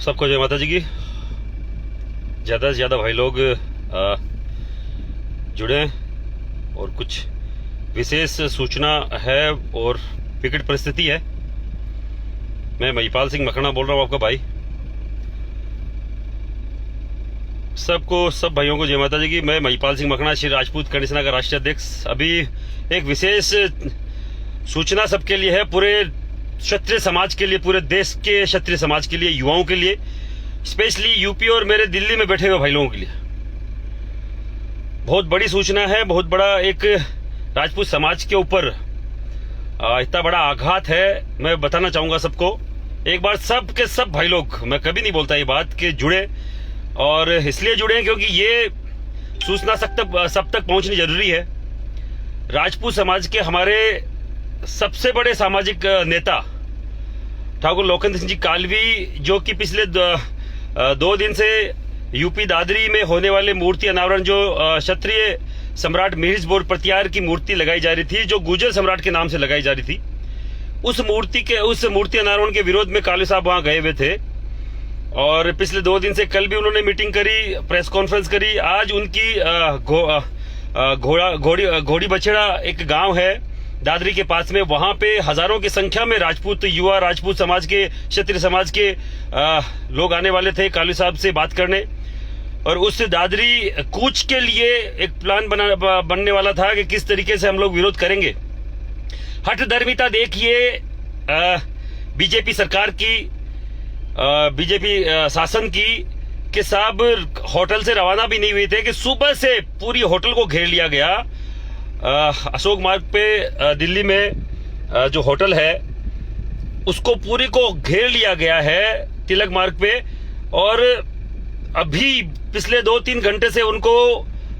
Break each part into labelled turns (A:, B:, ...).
A: सबको जय माता जी की। ज़्यादा से ज़्यादा भाई लोग जुड़े और कुछ विशेष सूचना है और विकट परिस्थिति है। मैं महिपाल सिंह मखना बोल रहा हूँ, आपका भाई। सब भाइयों को जय माता जी की। मैं महिपाल सिंह मखना, श्री राजपूत कर्ण सेना का राष्ट्रीय अध्यक्ष। अभी एक विशेष सूचना सबके लिए है, पूरे क्षत्रिय समाज के लिए, पूरे देश के क्षत्रिय समाज के लिए, युवाओं के लिए, स्पेशली यूपी और मेरे दिल्ली में बैठे हुए भाई लोगों के लिए बहुत बड़ी सूचना है। बहुत बड़ा एक राजपूत समाज के ऊपर इतना बड़ा आघात है। मैं बताना चाहूंगा सबको, एक बार सब के सब भाई लोग, मैं कभी नहीं बोलता ये बात, कि जुड़े, और इसलिए जुड़े क्योंकि ये सूचना सब तक पहुंचनी जरूरी है। राजपूत समाज के हमारे सबसे बड़े सामाजिक नेता ठाकुर लोकेंद्र सिंह जी कालवी, जो कि पिछले 2 दिन से यूपी दादरी में होने वाले मूर्ति अनावरण, जो क्षत्रिय सम्राट मीर बोर प्रतियार की मूर्ति लगाई जा रही थी, जो गुर्जर सम्राट के नाम से लगाई जा रही थी, उस मूर्ति अनावरण के विरोध में कालवी साहब वहां गए हुए थे। और पिछले 2 दिन से कल भी उन्होंने मीटिंग करी, प्रेस कॉन्फ्रेंस करी। आज उनकी घोड़ी बछड़ा एक गांव है दादरी के पास में, वहां पे हजारों की संख्या में राजपूत युवा, राजपूत समाज के, क्षत्रिय समाज के लोग आने वाले थे कालवी साहब से बात करने। और उस दादरी कूच के लिए एक प्लान बनने वाला था कि किस तरीके से हम लोग विरोध करेंगे। हठधर्मिता देखिए बीजेपी सरकार की, बीजेपी शासन की, कि साहब होटल से रवाना भी नहीं हुए थे कि सुबह से पूरी होटल को घेर लिया गया। अशोक मार्ग पे दिल्ली में जो होटल है उसको पूरी को घेर लिया गया है तिलक मार्ग पे। और अभी पिछले 2-3 घंटे से उनको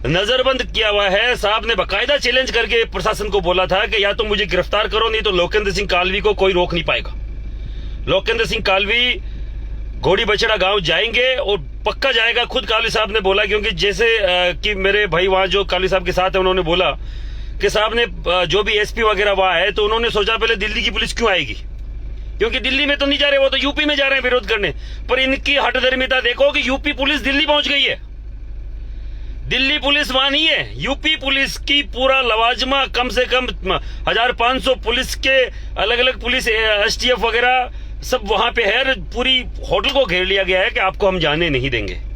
A: नजरबंद किया हुआ है। साहब ने बाकायदा चैलेंज करके प्रशासन को बोला था कि या तो मुझे गिरफ्तार करो, नहीं तो लोकेंद्र सिंह कालवी को कोई रोक नहीं पाएगा। लोकेंद्र सिंह कालवी घोड़ी बछड़ा गांव जाएंगे और पक्का जाएगा। खुद कालवी साहब ने बोला, क्योंकि जैसे कि मेरे भाई वहां जो कालवी साहब के साथ है, उन्होंने बोला कि साहब ने जो भी एसपी वगैरह वहां है, तो उन्होंने सोचा पहले दिल्ली की पुलिस क्यों आएगी, क्योंकि दिल्ली में तो नहीं जा रहे, वो तो यूपी में जा रहे हैं विरोध करने। पर इनकी हठधर्मिता देखो कि यूपी पुलिस दिल्ली पहुंच गई है। दिल्ली पुलिस वहां नहीं है, यूपी पुलिस की पूरा लवाजमा, कम से कम 1500 पुलिस के अलग अलग पुलिस, एसटीएफ वगैरह सब वहां पे है। पूरी होटल को घेर लिया गया है कि आपको हम जाने नहीं देंगे।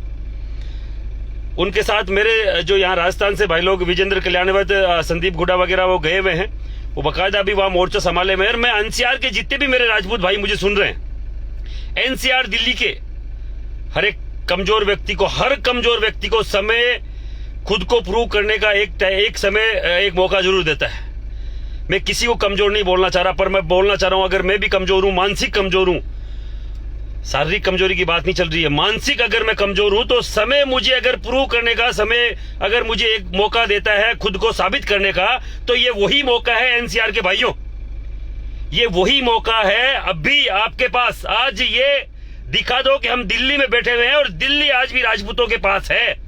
A: उनके साथ मेरे जो यहाँ राजस्थान से भाई लोग, विजेंद्र कल्याणवत, संदीप गुड्डा वगैरह, वो गए हुए हैं, वो बाकायदा अभी वहां मोर्चा संभाले हुए हैं। मैं एनसीआर के जितने भी मेरे राजपूत भाई मुझे सुन रहे हैं, एनसीआर दिल्ली के हर एक कमजोर व्यक्ति को समय खुद को प्रूव करने का एक समय, एक मौका जरूर देता है। मैं किसी को कमजोर नहीं बोलना चाह रहा, पर मैं बोलना चाह रहा हूं, अगर मैं भी कमजोर हूं, मानसिक कमजोर हूं, शारीरिक कमजोरी की बात नहीं चल रही है, मानसिक अगर मैं कमजोर हूं, तो समय मुझे अगर प्रूव करने का, समय अगर मुझे एक मौका देता है खुद को साबित करने का, तो ये वही मौका है एनसीआर के भाइयों, ये वही मौका है अभी आपके पास। आज ये दिखा दो कि हम दिल्ली में बैठे हुए हैं और दिल्ली आज भी राजपूतों के पास है।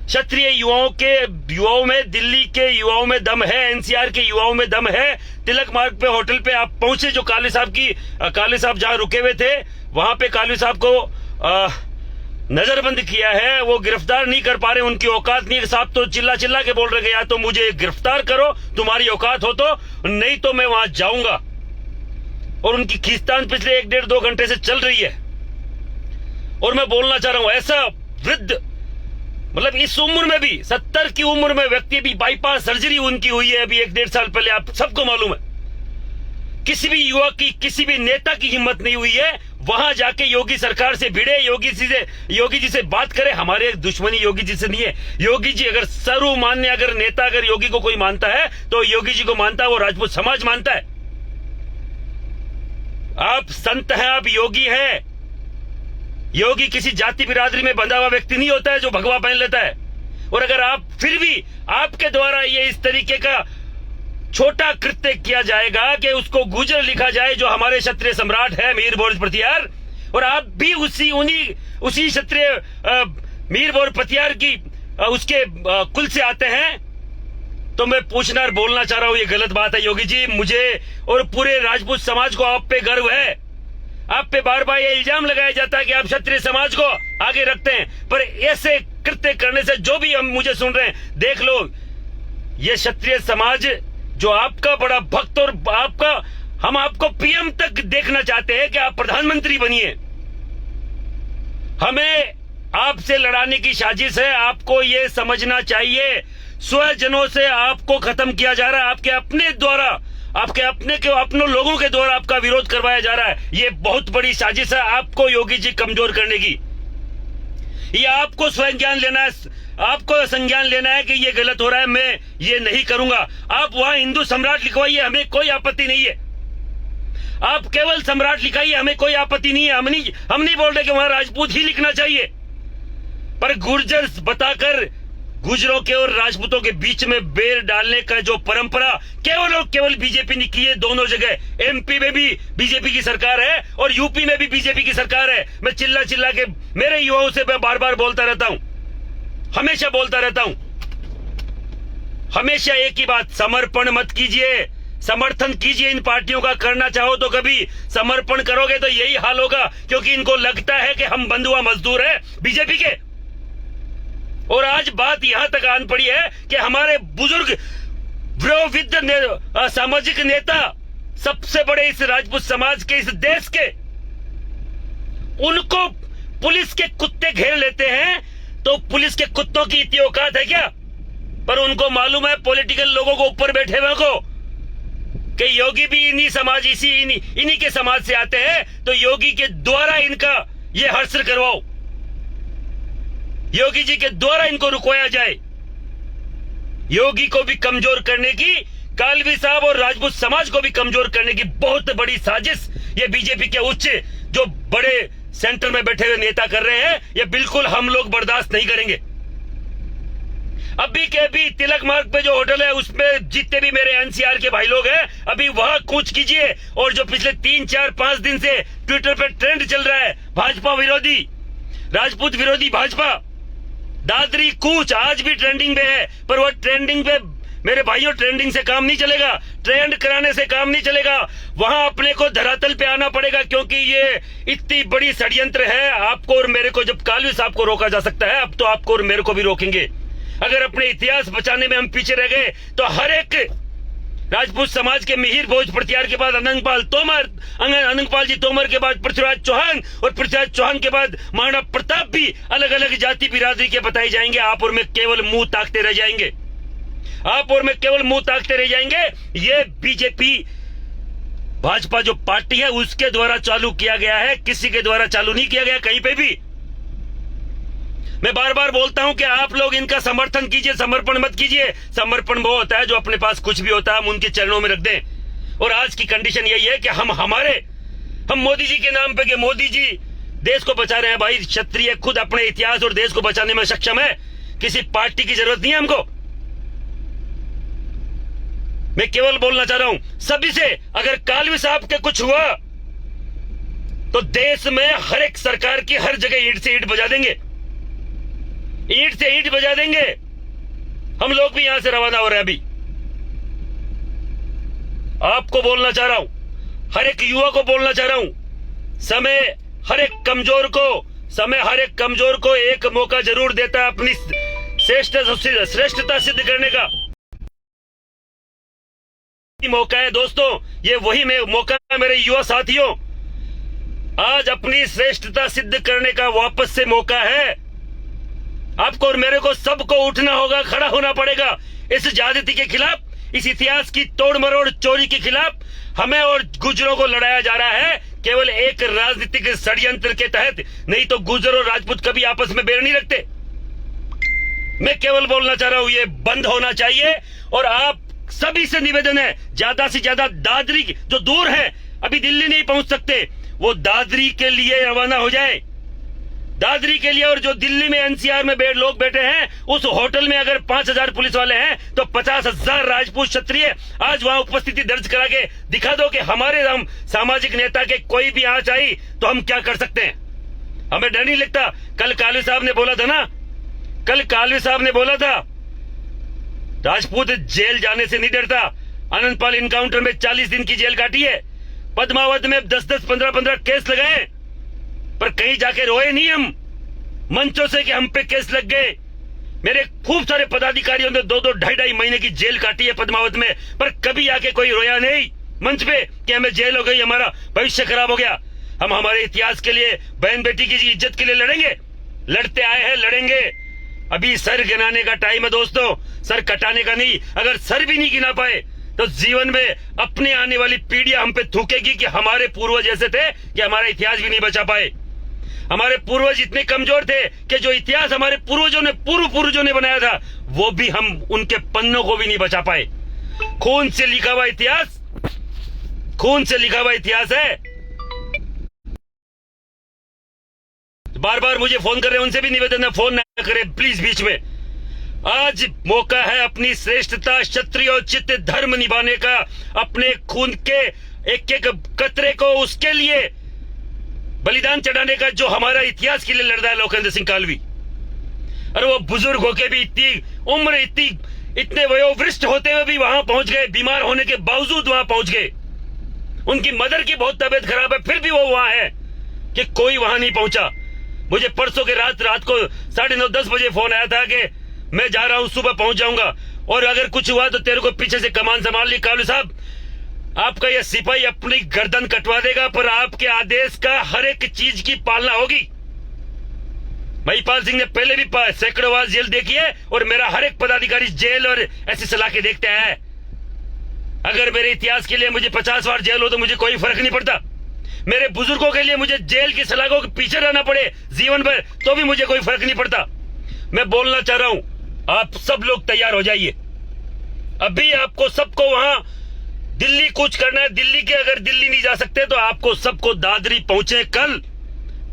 A: क्षत्रिय युवाओं में, दिल्ली के युवाओं में दम है, एनसीआर के युवाओं में दम है। तिलक मार्ग पे होटल पे आप पहुंचे, जो कालवी साहब जहां रुके हुए थे, वहां पे कालवी साहब को नजरबंद किया है। वो गिरफ्तार नहीं कर पा रहे, उनकी औकात नहीं है। साहब तो चिल्ला के बोल रहे हैं, या तो मुझे गिरफ्तार करो, तुम्हारी औकात हो तो, नहीं तो मैं वहां जाऊंगा। और उनकी खींचतान पिछले 1-1.5-2 घंटे से चल रही है। और मैं बोलना चाह रहा हूं, ऐसा वृद्ध, मतलब इस उम्र में भी, 70 की उम्र में व्यक्ति भी, बाईपास सर्जरी उनकी हुई है अभी 1-1.5 साल पहले, आप सबको मालूम है। किसी भी युवा की, किसी भी नेता की हिम्मत नहीं हुई है वहां जाके योगी सरकार से भिड़े, योगी जी से बात करे। हमारे दुश्मनी योगी जी से नहीं है। योगी जी अगर सर्वमान्य, अगर नेता, अगर योगी को कोई मानता है तो योगी जी को मानता है, वो राजपूत समाज मानता है। आप संत हैं, आप योगी हैं। योगी किसी जाति बिरादरी में बंधा हुआ व्यक्ति नहीं होता है जो भगवा पहन लेता है। और अगर आप फिर भी, आपके द्वारा ये इस तरीके का छोटा कृत्य किया जाएगा कि उसको गुजर लिखा जाए, जो हमारे क्षत्रिय सम्राट है मीर बोर प्रतियार, और आप भी उसी क्षत्रिय मीर बोर प्रतियार की उसके कुल से आते हैं, तो मैं पूछना और बोलना चाह रहा हूं, ये गलत बात है योगी जी। मुझे और पूरे राजपूत समाज को आप पे गर्व है, आप पे पे बार बार ये इल्जाम लगाया जाता है कि आप क्षत्रिय समाज को आगे रखते हैं, पर ऐसे कृत्य करने से जो भी हम मुझे सुन रहे हैं, देख लो, ये क्षत्रिय समाज जो आपका बड़ा भक्त और आपका, हम आपको पीएम तक देखना चाहते हैं कि आप प्रधानमंत्री बनिए। हमें आपसे लड़ाने की साजिश है, आपको ये समझना चाहिए। स्वजनों से आपको खत्म किया जा रहा है, आपके अपने द्वारा, आपके अपने लोगों के द्वारा आपका विरोध करवाया जा रहा है। ये बहुत बड़ी साजिश है आपको योगी जी कमजोर करने की। ये आपको स्वयं ज्ञान लेना है, आपको संज्ञान लेना है कि ये गलत हो रहा है, मैं ये नहीं करूंगा। आप वहां हिंदू सम्राट लिखवाइए, हमें कोई आपत्ति नहीं है। आप केवल सम्राट लिखाइए, हमें कोई आपत्ति नहीं है। हम नहीं बोल रहे कि वहां राजपूत ही लिखना चाहिए, पर गुर्जर बताकर गुजरों के और राजपूतों के बीच में बेर डालने का जो परंपरा केवल और केवल बीजेपी ने की है। दोनों जगह, एमपी में भी बीजेपी की सरकार है और यूपी में भी बीजेपी की सरकार है। मैं चिल्ला चिल्ला के मेरे युवाओं से मैं बार बार बोलता रहता हूं, हमेशा बोलता रहता हूं, हमेशा एक ही बात, समर्पण मत कीजिए, समर्थन कीजिए इन पार्टियों का। करना चाहो तो कभी समर्पण करोगे तो यही हाल होगा, क्योंकि इनको लगता है कि हम बंधुआ मजदूर हैं बीजेपी के। और आज बात यहां तक आन पड़ी है कि हमारे बुजुर्ग वयोवृद्ध सामाजिक नेता, सबसे बड़े इस राजपूत समाज के, इस देश के, उनको पुलिस के कुत्ते घेर लेते हैं। तो पुलिस के कुत्तों की इतनी औकात है क्या? पर उनको मालूम है पॉलिटिकल लोगों को ऊपर बैठे हुए को कि योगी भी इन्हीं के समाज से आते हैं, तो योगी के द्वारा इनका ये हर्ष करवाओ, योगी जी के द्वारा इनको रुकवाया जाए। योगी को भी कमजोर करने की, कालवी साहब और राजपूत समाज को भी कमजोर करने की बहुत बड़ी साजिश ये बीजेपी के उच्च जो बड़े सेंटर में बैठे हुए नेता कर रहे हैं। ये बिल्कुल हम लोग बर्दाश्त नहीं करेंगे। अभी के अभी तिलक मार्ग पे जो होटल है उसमें जितने भी मेरे एनसीआर के भाई लोग हैं, अभी वहां कूच कीजिए। और जो पिछले 3, 4, 5 दिन से ट्विटर पे ट्रेंड चल रहा है, भाजपा विरोधी, राजपूत विरोधी भाजपा, दादरी कूच आज भी ट्रेंडिंग पे है। पर वो ट्रेंडिंग पे मेरे भाइयों, ट्रेंडिंग से काम नहीं चलेगा, ट्रेंड कराने से काम नहीं चलेगा। वहां अपने को धरातल पे आना पड़ेगा, क्योंकि ये इतनी बड़ी षड्यंत्र है। आपको और मेरे को, जब कालवी साहब को रोका जा सकता है, अब तो आपको और मेरे को भी रोकेंगे। अगर अपने इतिहास बचाने में हम पीछे रह गए तो हर एक राजपूत समाज के मिहिर भोज प्रत्यार के बाद अनंगपाल जी तोमर के बाद पृथ्वीराज चौहान, और पृथ्वीराज चौहान के बाद महाराणा प्रताप भी अलग अलग जाति बिरादरी के बताए जाएंगे। आप और मैं केवल मुंह ताकते रह जाएंगे, आप और मैं केवल मुंह ताकते रह जाएंगे। ये बीजेपी भाजपा जो पार्टी है उसके द्वारा चालू किया गया है, किसी के द्वारा चालू नहीं किया गया कहीं पे भी। मैं बार बार बोलता हूं कि आप लोग इनका समर्थन कीजिए, समर्पण मत कीजिए। समर्पण वो होता है जो अपने पास कुछ भी होता है हम उनके चरणों में रख दें। और आज की कंडीशन यही है कि हम मोदी जी के नाम पे, कि मोदी जी देश को बचा रहे हैं। भाई, क्षत्रिय खुद अपने इतिहास और देश को बचाने में सक्षम है, किसी पार्टी की जरूरत नहीं है हमको। मैं केवल बोलना चाह रहा हूं सभी से, अगर कालवी साहब के कुछ हुआ तो देश में हर एक सरकार की हर जगह ईंट से ईंट बजा देंगे, ईंट से ईंट बजा देंगे। हम लोग भी यहां से रवाना हो रहे हैं। अभी आपको बोलना चाह रहा हूं, हर एक युवा को बोलना चाह रहा हूं, समय हर एक कमजोर को एक मौका जरूर देता है अपनी श्रेष्ठता सिद्ध करने का। मौका है दोस्तों, ये वही मौका है मेरे युवा साथियों। आज अपनी श्रेष्ठता सिद्ध करने का वापस से मौका है। आपको और मेरे को सबको उठना होगा, खड़ा होना पड़ेगा इस ज्यादती के खिलाफ, इस इतिहास की तोड़ मरोड़ चोरी के खिलाफ। हमें और गुजरों को लड़ाया जा रहा है केवल एक राजनीतिक षड्यंत्र के तहत, नहीं तो गुजर और राजपूत कभी आपस में बैर नहीं रखते। मैं केवल बोलना चाह रहा हूं ये बंद होना चाहिए। और आप सभी से निवेदन है, ज्यादा से ज्यादा दादरी जो दूर है, अभी दिल्ली नहीं पहुंच सकते, वो दादरी के लिए रवाना हो जाए, दादरी के लिए। और जो दिल्ली में एनसीआर में लोग बैठे हैं, उस होटल में अगर 5000 पुलिस वाले हैं तो 50,000 राजपूत क्षत्रिय आज वहां उपस्थिति दर्ज करा के दिखा दो कि हमारे हम सामाजिक नेता के कोई भी आंच आई तो हम क्या कर सकते हैं। हमें डर नहीं लगता। कल कालवी साहब ने बोला था, राजपूत जेल जाने से नहीं डरता। अनंतपाल इनकाउंटर में 40 दिन की जेल काटी है, पद्मावत में 10-10, 15-15 केस लगाए। कहीं जाके रोए नहीं हम मंचों से कि हम पे केस लग गए। मेरे खूब सारे पदाधिकारियों ने 2-2, 2.5 महीने की जेल काटी है पद्मावत में, पर कभी आके कोई रोया नहीं मंच पे कि हमें जेल हो गई, हमारा भविष्य खराब हो गया। हम हमारे इतिहास के लिए, बहन बेटी की इज्जत के लिए लड़ेंगे, लड़ते आए हैं, लड़ेंगे। अभी सर गिनाने का टाइम है दोस्तों, सर कटाने का नहीं। अगर सर भी नहीं गिना पाए तो जीवन में अपने आने वाली पीढ़ियां हम पे थूकेगी कि हमारे पूर्वज ऐसे थे कि हमारा इतिहास भी नहीं बचा पाए। हमारे पूर्वज इतने कमजोर थे कि जो इतिहास हमारे पूर्वजों ने बनाया था वो भी हम उनके पन्नों को भी नहीं बचा पाए। खून से लिखा हुआ इतिहास, खून से लिखा हुआ इतिहास है। बार बार मुझे फोन कर रहे हैं, उनसे भी निवेदन है फोन न करें प्लीज बीच में। आज मौका है अपनी श्रेष्ठता, क्षत्रियोचित धर्म निभाने का, अपने खून के एक एक कतरे को उसके लिए बलिदान चढ़ाने का जो हमारा इतिहास के लिए लड़ रहा है लोकेंद्र सिंह कालवी। और वो बुजुर्ग होके भी इतनी उम्र, इतने वयोवृष्ठ होते हुए भी वहां पहुंच गए, बीमार होने के बावजूद वहां पहुंच गए। उनकी मदर की बहुत तबीयत खराब है, फिर भी वो वहां है कि कोई वहां नहीं पहुंचा। मुझे परसों के रात को 9:30-10 बजे फोन आया था कि मैं जा रहा हूं, सुबह पहुंच जाऊंगा, और अगर कुछ हुआ तो तेरे को पीछे से कमान संभाल ली। कालू साहब, आपका यह सिपाही अपनी गर्दन कटवा देगा, पर आपके आदेश का हर एक चीज की पालना होगी। महिपाल सिंह ने पहले भी सैकड़ों बार जेल देखी है, और मेरा हर एक पदाधिकारी जेल और ऐसी सलाह के देखते हैं। अगर मेरे इतिहास के लिए मुझे 50 बार जेल हो तो मुझे कोई फर्क नहीं पड़ता। मेरे बुजुर्गों के लिए मुझे जेल की सलाखों के पीछे रहना पड़े जीवन भर तो भी मुझे कोई फर्क नहीं पड़ता। मैं बोलना चाह रहा हूं, आप सब लोग तैयार हो जाइए। अभी आपको सबको वहां दिल्ली कूच करना है। दिल्ली के अगर दिल्ली नहीं जा सकते तो आपको सबको दादरी पहुंचे कल।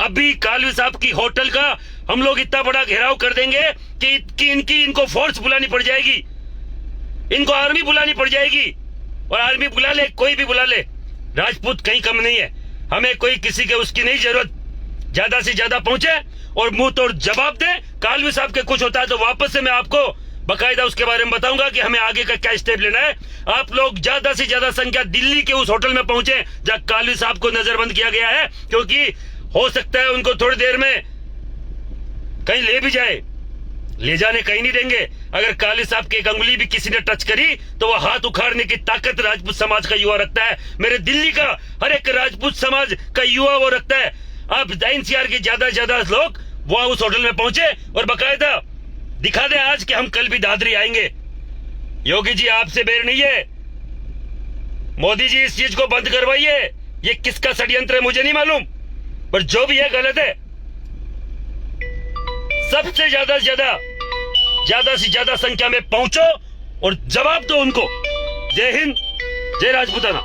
A: अभी कालवी साहब की होटल का हम लोग इतना बड़ा घेराव कर देंगे कि इनको फोर्स बुलानी पड़ जाएगी, इनको आर्मी बुलानी पड़ जाएगी। और आर्मी बुला ले, कोई भी बुला ले, राजपूत कहीं कम नहीं है। हमें कोई किसी के उसकी नहीं जरूरत। ज्यादा से ज्यादा पहुंचे और मुंह तोड़ जवाब दे। कालवी साहब के कुछ होता है तो वापस से मैं आपको बकायदा उसके बारे में बताऊंगा कि हमें आगे का क्या स्टेप लेना है। आप लोग ज्यादा से ज्यादा संख्या दिल्ली के उस होटल में पहुंचे जहां कालवी साहब को नजरबंद किया गया है, क्योंकि हो सकता है उनको थोड़ी देर में कहीं ले भी जाए। ले जाने कहीं नहीं देंगे। अगर काली साहब की एक अंगुली भी किसी ने टच करी तो वह हाथ उखाड़ने की ताकत राजपूत समाज का युवा रखता है। मेरे दिल्ली का हर एक राजपूत समाज का युवा वो रखता है। अब एनसीआर के ज्यादा से ज्यादा लोग वहां उस होटल में पहुंचे और बकायदा दिखा दे आज कि हम कल भी दादरी आएंगे। योगी जी आपसे बेर नहीं है, मोदी जी इस चीज को बंद करवाइए। ये किसका षड्यंत्र है मुझे नहीं मालूम, पर जो भी है गलत है। सबसे ज्यादा से ज्यादा संख्या में पहुंचो और जवाब दो उनको। जय हिंद, जय राजपूताना।